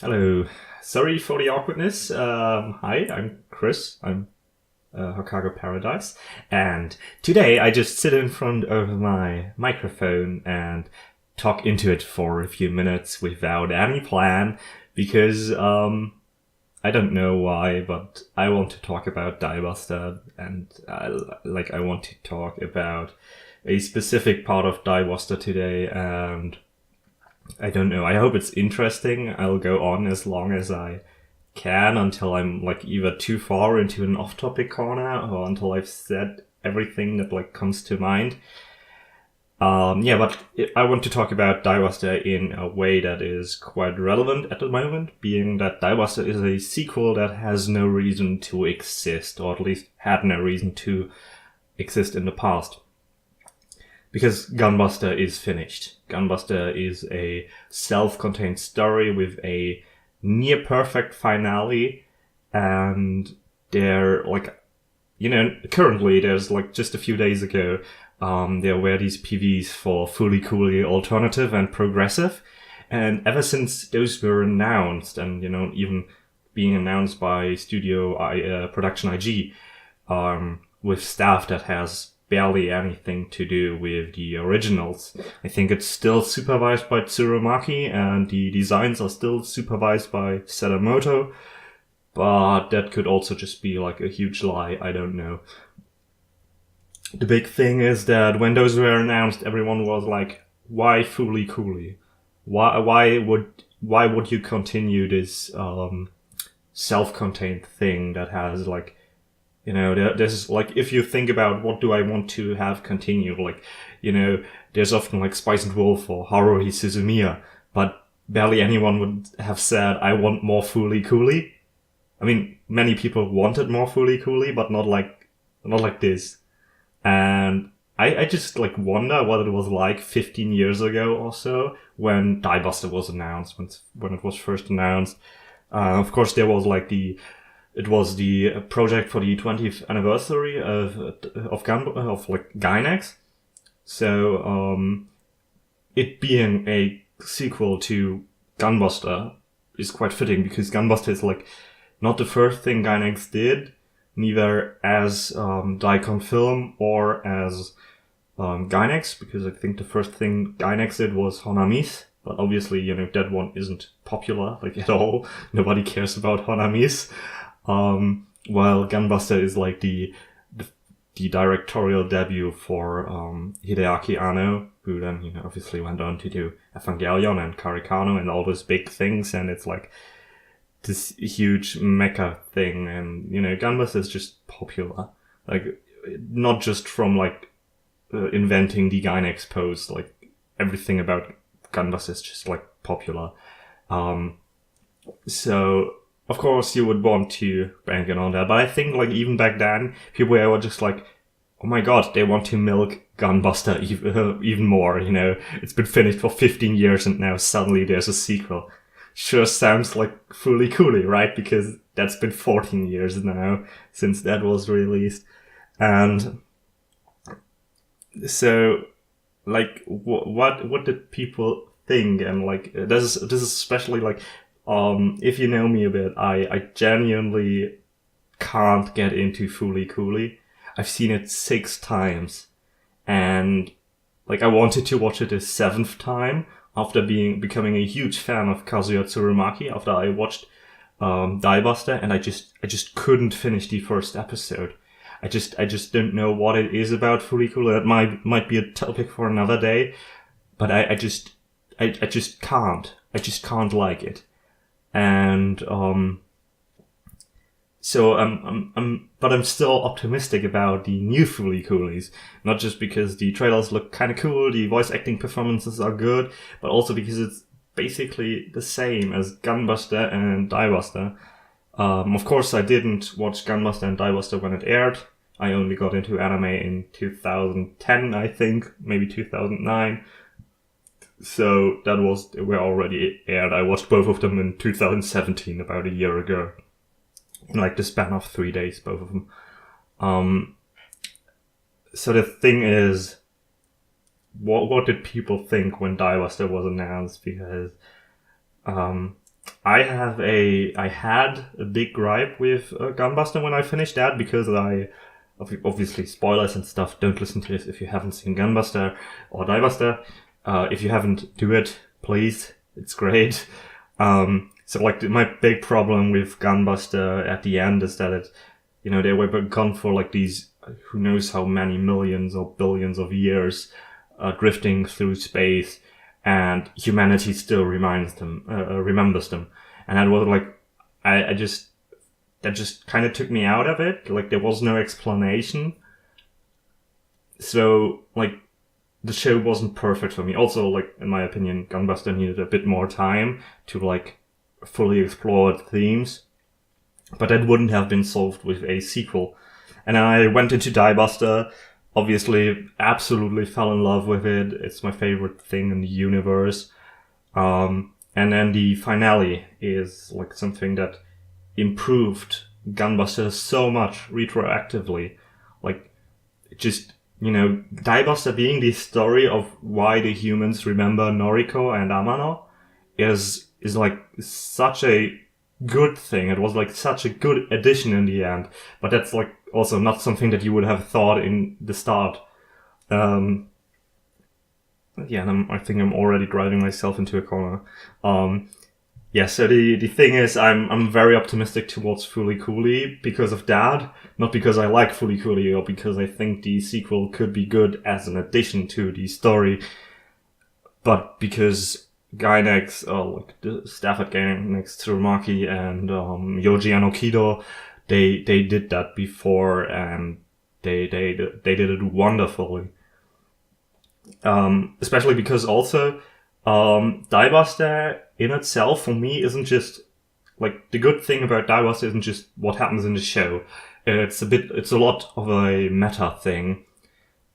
Hello. Sorry for the awkwardness. Hi, I'm Chris. I'm Hokago Paradise. And today I just sit in front of my microphone and talk into it for a few minutes without any plan because I don't know why, but I want to talk about Diebuster and I want to talk about a specific part of Diebuster today, and I don't know. I hope it's interesting. I'll go on as long as I can until I'm either too far into an off-topic corner or until I've said everything that comes to mind. But I want to talk about Diebuster in a way that is quite relevant at the moment, being that Diebuster is a sequel that has no reason to exist, or at least had no reason to exist in the past. Because Gunbuster is finished. Gunbuster is a self-contained story with a near-perfect finale, and currently there's just a few days ago, there were these PVs for FLCL Alternative and Progressive, and ever since those were announced, and even being announced by Production IG, with staff that has barely anything to do with the originals. I think it's still supervised by Tsurumaki, and the designs are still supervised by Sadamoto, but that could also just be a huge lie, I don't know. The big thing is that when those were announced, everyone was like, why FLCL? Why would you continue this self-contained thing that has there's if you think about what do I want to have continue, there's often Spice and Wolf or Haruhi Suzumiya, but barely anyone would have said, I want more FLCL. I mean, many people wanted more FLCL, but not like this. And I just wonder what it was like 15 years ago or so when Diebuster was announced, when it was first announced. Of course, there was it was the project for the 20th anniversary of Gainax. So, it being a sequel to Gunbuster is quite fitting, because Gunbuster is not the first thing Gainax did, neither as Daikon Film or as Gainax, because I think the first thing Gainax did was Honamis. But obviously, that one isn't popular, at all. Nobody cares about Honamis. While Gunbuster is the directorial debut for Hideaki Anno, who then obviously went on to do Evangelion and Karikano and all those big things, and it's this huge mecha thing, and Gunbuster is just popular, not just from inventing the Gainax pose, everything about Gunbuster is just popular. So of course, you would want to bank it on that. But I think, even back then, people were just oh my god, they want to milk Gunbuster even more, It's been finished for 15 years and now suddenly there's a sequel. Sure sounds FLCL, right? Because that's been 14 years now since that was released. And so, what did people think? And, this is especially, if you know me a bit, I genuinely can't get into FLCL. I've seen it 6 times, and I wanted to watch it a 7th time after becoming a huge fan of Kazuya Tsurumaki after I watched Diebuster, and I just couldn't finish the first episode. I just don't know what it is about FLCL. That might be a topic for another day, but I just can't. I just can't like it. And so I'm still optimistic about the new FLCLs, not just because the trailers look kind of cool, the voice acting performances are good, but also because it's basically the same as Gunbuster and Diebuster. Of course, I didn't watch Gunbuster and Diebuster when it aired. I only got into anime in 2010, I think, maybe 2009. So they were already aired. I watched both of them in 2017, about a year ago. In the span of 3 days, both of them. So the thing is, what did people think when Diebuster was announced? Because I had a big gripe with Gunbuster when I finished that, because obviously spoilers and stuff. Don't listen to this if you haven't seen Gunbuster or Diebuster. If you haven't, do it, please. It's great. So like my big problem with Gunbuster at the end is that they were gone for like these, who knows how many millions or billions of years, drifting through space, and humanity still remembers them. And that was like, that just kind of took me out of it. Like, there was no explanation. So, like, the show wasn't perfect for me. Also, like, in my opinion, Gunbuster needed a bit more time to, like, fully explore the themes. But that wouldn't have been solved with a sequel. And I went into Diebuster, obviously absolutely fell in love with it. It's my favorite thing in the universe. And then the finale is, like, something that improved Gunbuster so much retroactively. Like, just, Diebuster being the story of why the humans remember Noriko and Amano is like such a good thing. It was like such a good addition in the end, but that's like also not something that you would have thought in the start. Yeah, and I think I'm already driving myself into a corner. Yeah, so the thing is, I'm very optimistic towards Fooly Cooly because of that. Not because I like Fooly Cooly or because I think the sequel could be good as an addition to the story, but because Gainax, like the staff at Gainax, Tsurumaki and Yoji and Okido, they did that before, and they did it wonderfully. Especially because also Diebuster in itself, for me, isn't just, like, the good thing about Diebuster isn't just what happens in the show. It's a lot of a meta thing.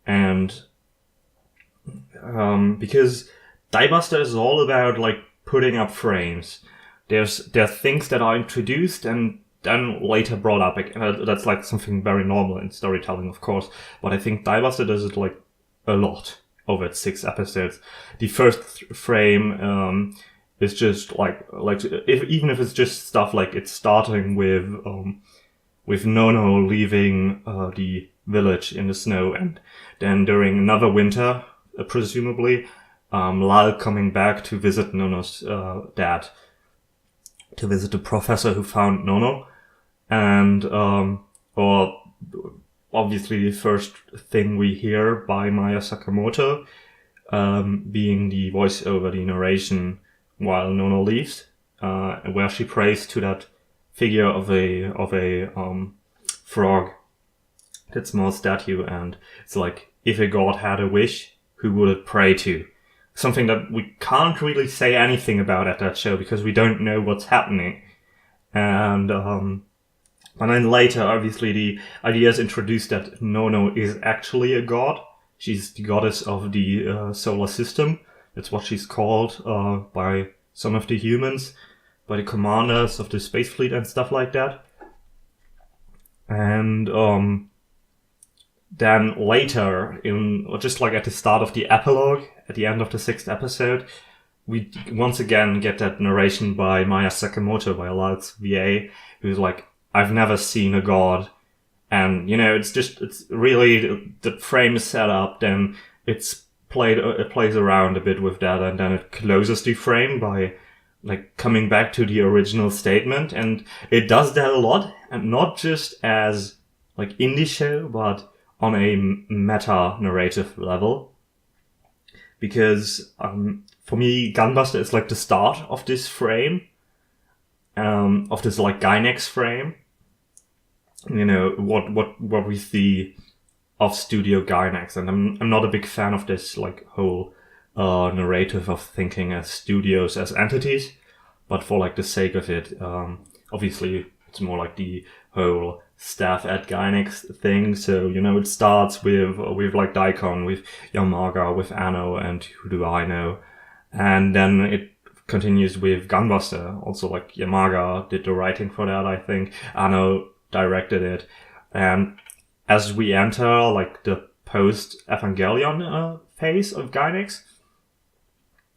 And, because Diebuster is all about, like, putting up frames. There are things that are introduced and then later brought up. That's, like, something very normal in storytelling, of course. But I think Diebuster does it, like, a lot over its 6 episodes. The first frame, is just like even if it's just stuff like it's starting with Nono leaving the village in the snow, and then during another winter, presumably, Lal coming back to visit Nono's dad, to visit the professor who found Nono, and or obviously the first thing we hear by Maya Sakamoto, being the voice over the narration while Nono leaves, where she prays to that figure of a frog, that small statue, and it's like, if a god had a wish, who would it pray to? Something that we can't really say anything about at that show because we don't know what's happening. And then later, obviously, the idea is introduced that Nono is actually a god. She's the goddess of the solar system. That's what she's called by some of the humans, by the commanders of the space fleet and stuff like that. And then later, just like at the start of the epilogue, at the end of the 6th episode, we once again get that narration by Maya Sakamoto, by Lal's VA, who's like, I've never seen a god. And, it's really, the frame is set up, then it plays around a bit with that, and then it closes the frame by, like, coming back to the original statement. And it does that a lot, and not just as, like, in the show, but on a meta-narrative level. Because, for me, Gunbuster is, like, the start of this frame, of this, like, Gainax frame. What we see of Studio Gainax, and I'm not a big fan of this, like, whole narrative of thinking as studios as entities, but for, like, the sake of it, obviously it's more like the whole staff at Gainax thing. So, it starts with like Daikon, with Yamaga, with Anno, and who do I know, and then it continues with Gunbuster. Also, like, Yamaga did the writing for that, I think. Anno directed it, and as we enter, like, the post-Evangelion phase of Gainax,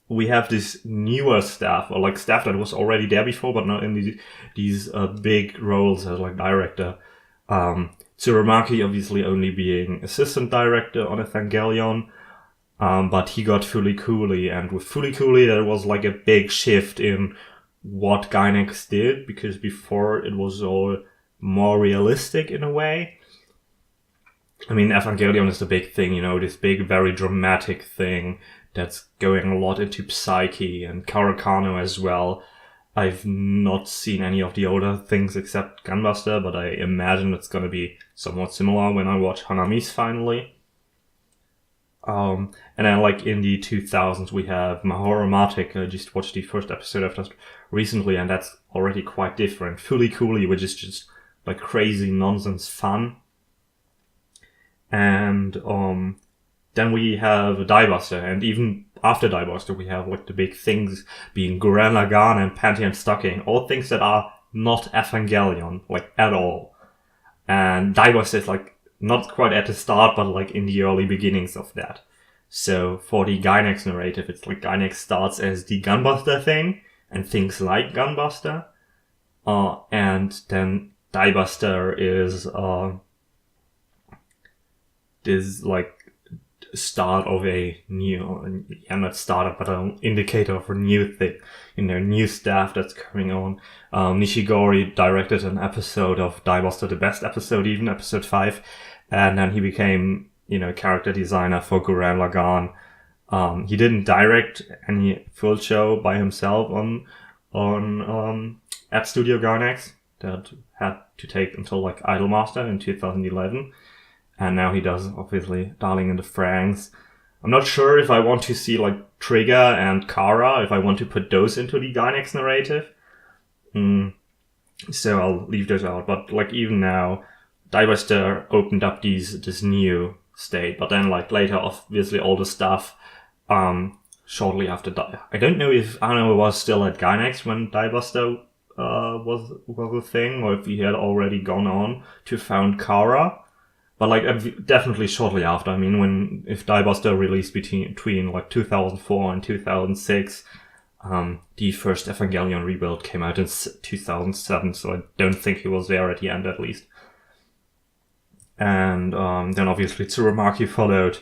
we have this newer staff, or like staff that was already there before, but not in these big roles as like director. Tsurumaki obviously only being assistant director on Evangelion, but he got Fooly Cooly, and with Fooly Cooly there was like a big shift in what Gainax did, because before it was all more realistic in a way. I mean, Evangelion is the big thing, you know, this big, very dramatic thing that's going a lot into Psyche and Karakano as well. I've not seen any of the older things except Gunbuster, but I imagine it's gonna be somewhat similar when I watch Hanamis finally. And then like in the 2000s we have Mahoromatic. I just watched the first episode of that recently, and that's already quite different. Fooly Cooly, which is just like crazy nonsense fun. And then we have Diebuster, and even after Diebuster we have like the big things being Gurren Lagann and Panty and Stocking, all things that are not Evangelion, like at all. And Diebuster is like not quite at the start, but like in the early beginnings of that. So for the Gainax narrative, it's like Gainax starts as the Gunbuster thing and things like Gunbuster, and then Diebuster is this like start of a new, not startup, but an indicator of a new thing, you know, new staff that's coming on. Nishigori directed an episode of Diebuster, the best episode, even episode 5, and then he became, you know, character designer for Gurren Lagann. He didn't direct any full show by himself on at Studio Gainax. That had to take until like Idolmaster in 2011. And now he does, obviously, Darling in the Franxx. I'm not sure if I want to see, like, Trigger and Kara, if I want to put those into the Gainax narrative. So I'll leave those out. But, like, even now, Diebuster opened up this new state. But then, like, later, obviously, all the stuff, shortly after... I don't know if Anno was still at Gainax when Diebuster was a thing, or if he had already gone on to found Kara. But like definitely shortly after. I mean, if Diebuster released between like 2004 and 2006, the first Evangelion rebuild came out in 2007, so I don't think he was there at the end at least. And then obviously Tsurumaki followed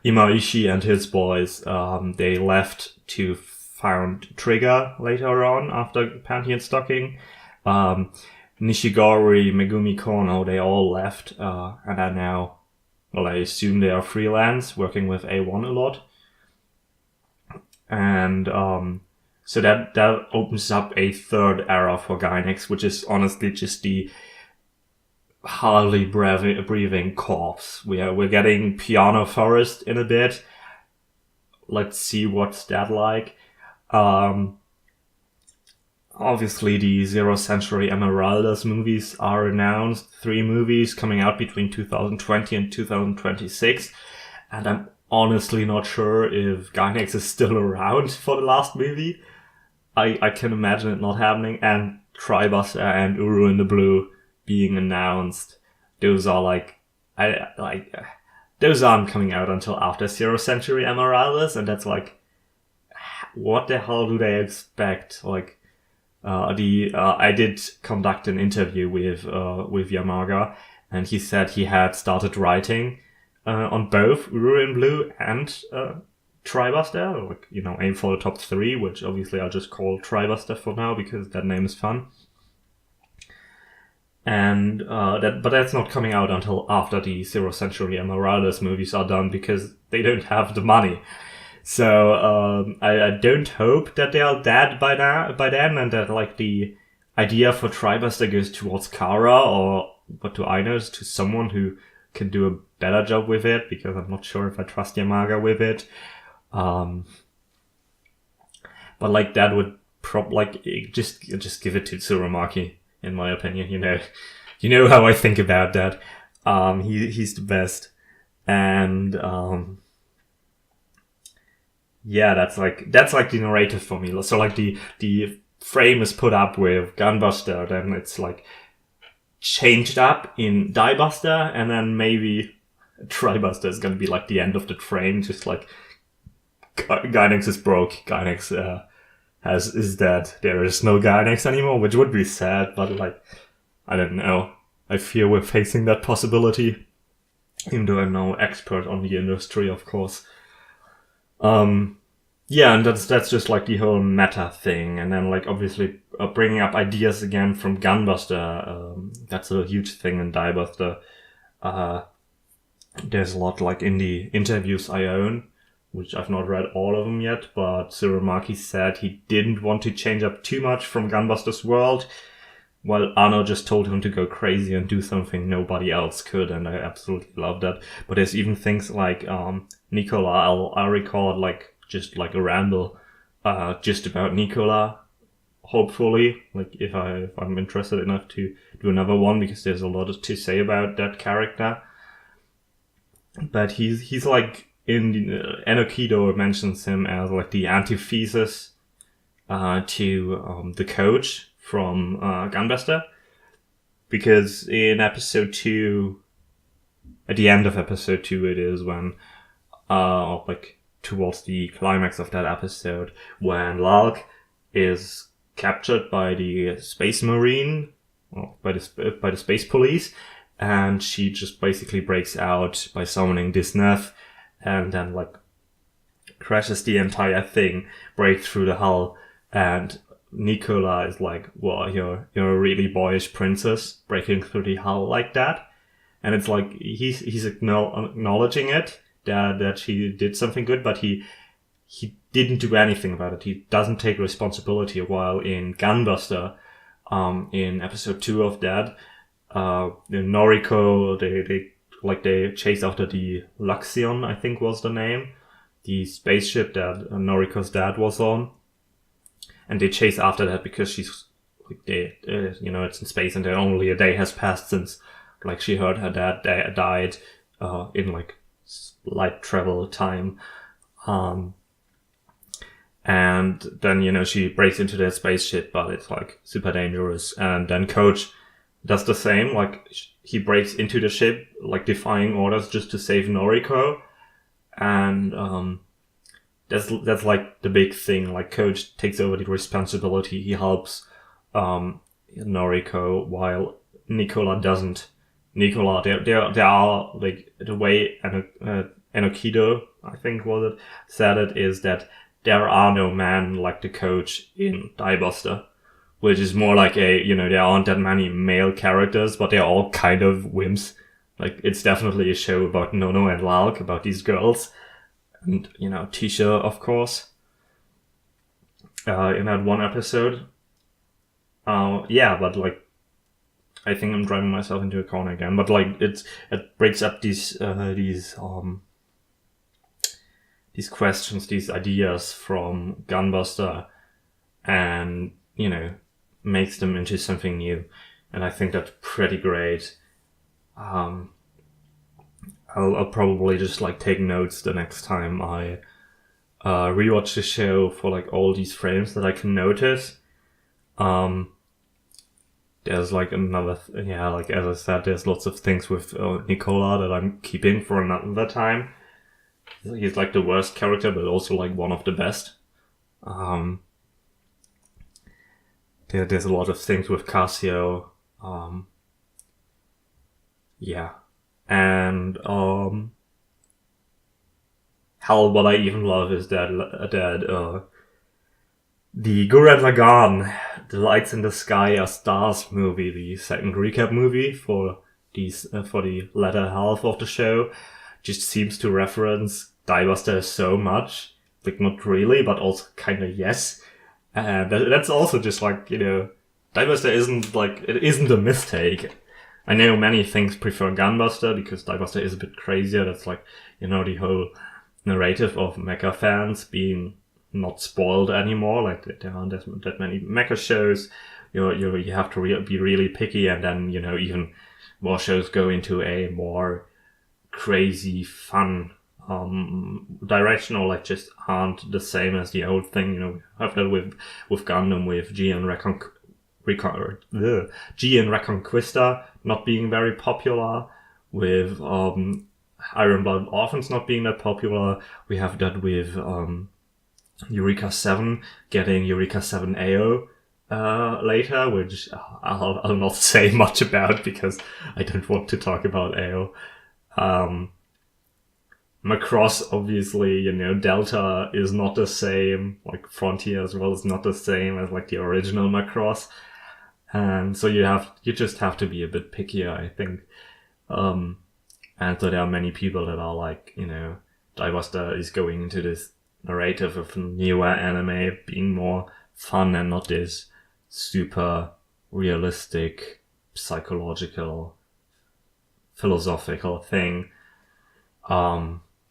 Imaishi and his boys. They left to found Trigger later on after Panty and Stocking. Nishigori, Megumi Kono, they all left, and are now, well, I assume they are freelance, working with A1 a lot. And so that opens up a third era for Gainax, which is honestly just the hardly breathing corpse. We're getting Piano Forest in a bit. Let's see what's that like. Obviously, the Zero Century Emeraldas movies are announced. 3 movies coming out between 2020 and 2026. And I'm honestly not sure if Gainax is still around for the last movie. I can imagine it not happening. And Tribuster and Uru in the Blue being announced. Those are those aren't coming out until after Zero Century Emeraldas. And that's like, what the hell do they expect? Like, I did conduct an interview with Yamaga, and he said he had started writing on both Uru in Blue and Tribuster, like, you know, aim for the top 3, which obviously I'll just call Tribuster for now because that name is fun. And but that's not coming out until after the Zero Century Emeraldas movies are done because they don't have the money. So I don't hope that they are dead by then, and that like the idea for Tribuster goes towards Kara, or what do I know, to someone who can do a better job with it, because I'm not sure if I trust Yamaga with it. But like that would just give it to Tsurumaki, in my opinion. You know how I think about that. He's the best, and yeah, that's like the narrative for me. So like the frame is put up with Gunbuster, then it's like changed up in Diebuster, and then maybe Tribuster is gonna be like the end of the frame, just like Gainax is broke. Gainax is dead. There is no Gainax anymore, which would be sad, but like, I don't know. I fear we're facing that possibility, even though I'm no expert on the industry, of course. Yeah, and that's just like the whole meta thing, and then like obviously bringing up ideas again from Gunbuster. That's a huge thing in Diebuster. There's a lot like in the interviews I own, which I've not read all of them yet, but Surumaki said he didn't want to change up too much from Gunbuster's world, while Arno just told him to go crazy and do something nobody else could, and I absolutely love that. But there's even things like Nicola. I'll record like just like a ramble just about Nicola, hopefully, like if I'm interested enough to do another one, because there's a lot to say about that character. But he's like in the, Enokido mentions him as like the antithesis to the coach from Gunbuster, because in episode 2, at the end of episode 2, it is when like towards the climax of that episode, when Lalk is captured by the space marine, well, by the space police, and she just basically breaks out by summoning Disnev, and then like crashes the entire thing, breaks through the hull, and Nicola is like, "Well, you're a really boyish princess breaking through the hull like that," and it's like he's acknowledging it that she did something good, but he didn't do anything about it. He doesn't take responsibility. While in Gunbuster, in episode 2 of that, in Noriko, they chase after the Luxion, I think was the name, the spaceship that Noriko's dad was on, and they chase after that because she's like it's in space, and only a day has passed since like she heard her dad died in like light travel time, and then she breaks into their spaceship, but it's like super dangerous, and then Coach does the same. Like he breaks into the ship, like defying orders just to save Noriko, and that's like the big thing. Like Coach takes over the responsibility. He helps Noriko, while Nicola doesn't. Nicola, there are like the way Enokido, I think was it, said it, is that there are no men like the Coach in Diebuster, which is more like there aren't that many male characters, but they're all kind of wimps. Like it's definitely a show about Nono and Lalk, about these girls, and Tisha, of course, in that one episode. But like, I think I'm driving myself into a corner again, but like it breaks up these questions, these ideas from Gunbuster, and makes them into something new, and I think that's pretty great. I'll probably just like take notes the next time I rewatch the show for like all these frames that I can notice. There's like another, like as I said, there's lots of things with Nicola that I'm keeping for another time. He's like the worst character, but also like one of the best. There's a lot of things with Casio. And hell, what I even love is that the Gurren Lagann, The Lights in the Sky Are Stars movie, the second recap movie for the latter half of the show, just seems to reference Diebuster so much. Like, not really, but also kind of yes. And that's also just like, Diebuster isn't a mistake. I know many things prefer Gunbuster because Diebuster is a bit crazier. That's like, the whole narrative of mecha fans being not spoiled anymore. Like there aren't that many mecha shows. You have to be really picky, and then even more shows go into a more crazy fun direction, or like just aren't the same as the old thing. We have that with Gundam, with G and Reconquista not being very popular, with Iron Blood Orphans not being that popular. We have that with Eureka 7 getting Eureka 7 AO later, which I'll not say much about because I don't want to talk about AO. Macross, obviously, Delta is not the same, like Frontier as well is not the same as like the original Macross. And so you just have to be a bit pickier, I think. And so there are many people that are like, Diebuster is going into this narrative of newer anime being more fun and not this super realistic, psychological, philosophical thing.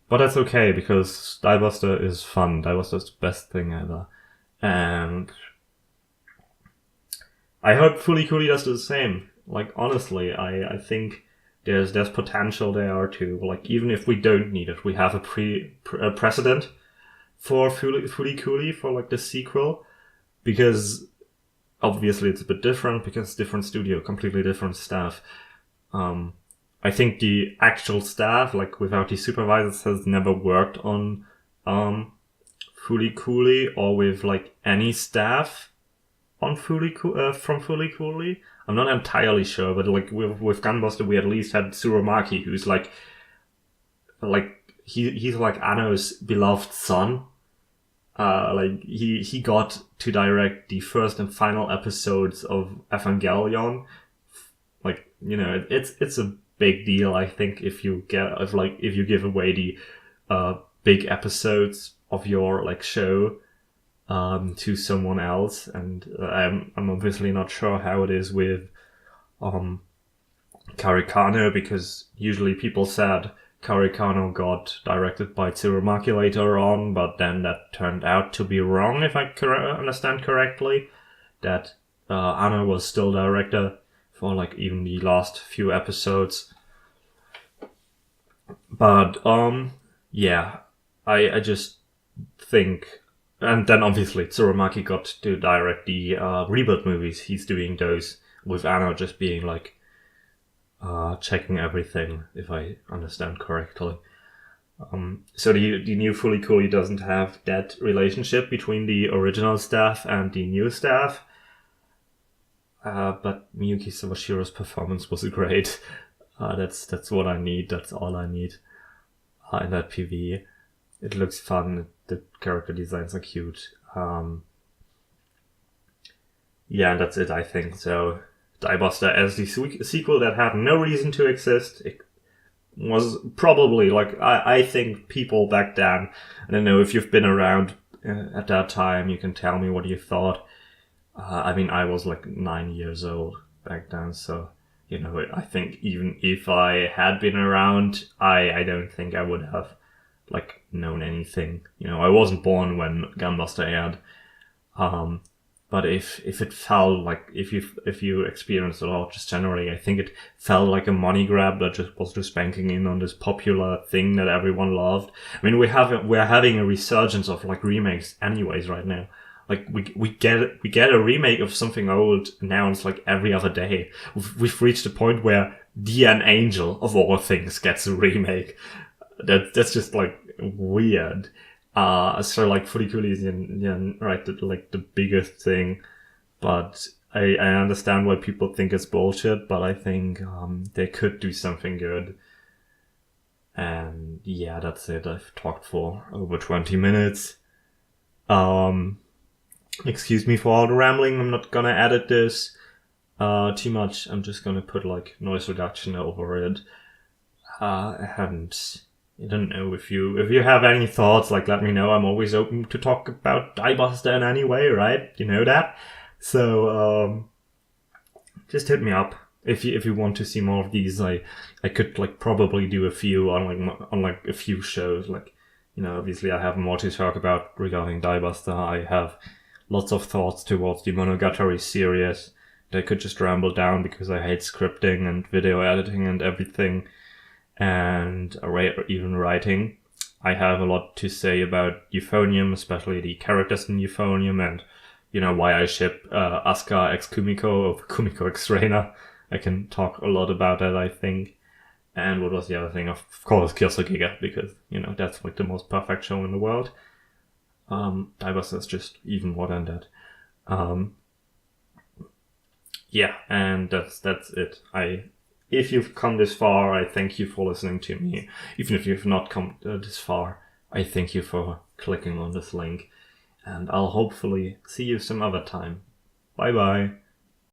But that's okay because Diebuster is fun. Diebuster is the best thing ever. And I hope Fully Cooley does the same. Like, honestly, I think there's potential there too. Like, even if we don't need it, we have a precedent for Fully Cooley for like the sequel, because obviously it's a bit different because different studio, completely different staff. I think the actual staff, like without the supervisors, has never worked on Fully Cooley or with like any staff on from Fully Cooley. I'm not entirely sure, but like with Gunbuster, we at least had Tsurumaki, who's like he's like Anno's beloved son. Like he got to direct the first and final episodes of Evangelion. Like, it's a big deal, I think, if you give away the big episodes of your like show to someone else. And I'm obviously not sure how it is with Karikano, because usually people said Karikano got directed by Tsurumaki later on, but then that turned out to be wrong, if I understand correctly. That Anno was still director for like even the last few episodes. But yeah, I just think, and then obviously Tsurumaki got to direct the Rebuild movies. He's doing those with Anno just being like checking everything, if I understand correctly. So the new Fully Cooley doesn't have that relationship between the original staff and the new staff. But Miyuki Sawashiro's performance was great. That's what I need. That's all I need in that PV. It looks fun. The character designs are cute. Yeah, and that's it, I think. So Diebuster as the sequel that had no reason to exist. It was probably like, I think people back then, I don't know if you've been around at that time, you can tell me what you thought. I mean, I was like 9 years old back then, so, I think even if I had been around, I don't think I would have, like, known anything. I wasn't born when Gunbuster aired. But if it felt like, if you experienced it all, just generally, I think it felt like a money grab that was just banking in on this popular thing that everyone loved. I mean, we're having a resurgence of like remakes anyways right now. Like we get a remake of something old announced like every other day. We've reached a point where The Angel of all things gets a remake. That's just like weird. So like Fully Cooley is right, like the biggest thing, but I understand why people think it's bullshit, but I think they could do something good. And yeah, that's it. I've talked for over 20 minutes. Excuse me for all the rambling. I'm not gonna edit this too much. I'm just gonna put like noise reduction over it. I don't know if you have any thoughts, like let me know. I'm always open to talk about Diebuster in any way, right? You know that. So just hit me up if you want to see more of these. I could like probably do a few on a few shows. Like, obviously I have more to talk about regarding Diebuster. I have lots of thoughts towards the Monogatari series. They could just ramble down because I hate scripting and video editing and everything. And even writing. I have a lot to say about Euphonium, especially the characters in Euphonium, and why I ship Asuka x Kumiko over Kumiko x Reina. I can talk a lot about that, I think. And what was the other thing? Of course, Kyosugiga, because that's like the most perfect show in the world. Diebuster is just even more than that. Yeah, and that's it. If you've come this far, I thank you for listening to me. Even if you've not come this far, I thank you for clicking on this link. And I'll hopefully see you some other time. Bye bye.